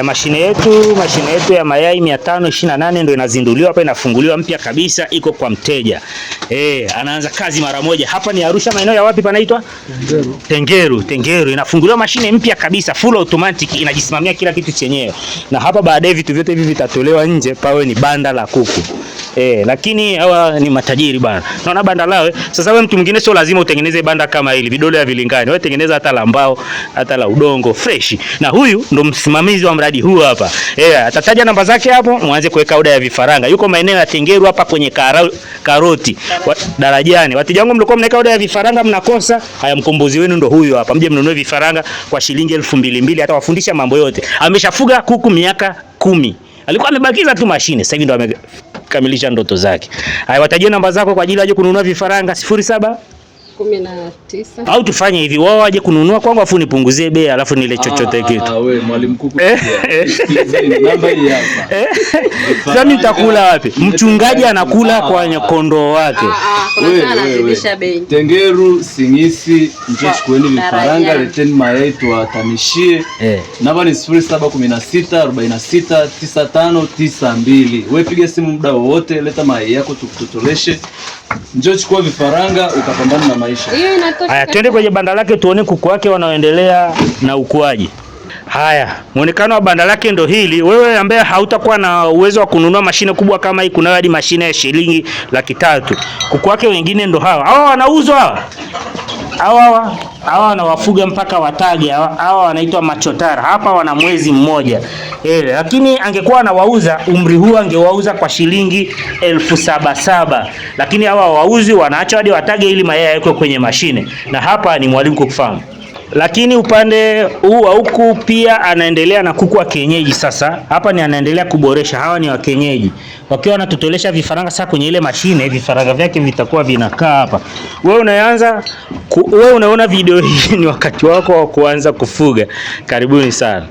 Mashine yetu ya mayai 528 ndio inazinduliwa hapa, inafunguliwa mpya kabisa, iko kwa mteja. Anaanza kazi mara moja. Hapa ni Arusha, maeneo ya wapi panaitwa? Tengeru. Inafunguliwa mashine mpya kabisa, full automatic, inajisimamia kila kitu chenyewe. Na hapa baadaye vitu vyote hivi vitatolewa nje, pawe ni banda la kuku. Lakini hawa ni matajiri bana. Naona banda lao. Sasa wewe mtu mwingine sio lazima utengeneze banda kama hili, vidole havilingani. Wewe tengeneza hata la mbao, hata la udongo fresh. Na huyu ndo msimamizi wa mradi huu hapa. Atataja namba zake hapo, muanze kuweka oda ya vifaranga. Yuko maeneo ya Tengeru hapa kwenye Karoti, Darajani. Wateja wangu mlikuwa mnaeka oda ya vifaranga mnakosa. Haya, mkombozi wenu ndo huyu hapa. Mje mnunue vifaranga kwa shilingi 2200, atawafundisha mambo yote. Ameshafuga kuku miaka 10. Alikuwa amebakiza tu mashine, sasa hivi ndo amekamilisha ndoto zake. Haya, watajie namba zako kwa ajili aje kununua vifaranga. 0719 au tufanye hivi, wao waje kununua kwangu afu nipunguzie bei alafu nile chochote kitu. Wewe mwalimu kuku. Namba hii hapa. Sasa nitakula wapi? Mchungaji anakula kwa kondoo wake. Wewe Tengeru, Singisi, njoo chukueni vifaranga, leteni mayai tuwatamishie. Namba ni 0716 46 9592. Wewe piga simu muda wowote, leta mayai yako tukutoleshe. Njoo chukua vifaranga ukapambana na maisha. Haya, twende kwenye banda lake tuone kuku wake wanaoendelea na ukuaji. Haya, muonekano wa banda lake ndo hili. Wewe ambaye hautakuwa na uwezo wa kununua mashine kubwa kama hii, kuna hadi mashine ya shilingi 300,000. Kuku wake wengine ndo hawa. Hawa wanauzwa hawa. Hawa wanawafuga mpaka watage. Hawa wanaitwa machotara. Hapa wana mwezi mmoja. Lakini angekuwa anawauza umri huu angewauza kwa shilingi 7,700. Lakini hawa wauzi wanaacha hadi watage ili mayai yako kwenye mashine. Na hapa ni Mwalimu Kuku Farm. Lakini upande huu wa huku pia anaendelea na kuku wa kienyeji. Sasa hapa ni anaendelea kuboresha. Hawa ni wa kienyeji. Wakiwa wanatotolesha vifaranga sasa kwenye ile mashine, vifaranga vyake vitakuwa vinakaa hapa. Wewe unaona video hii ni wakati wako wa kuanza kufuga. Karibuni sana.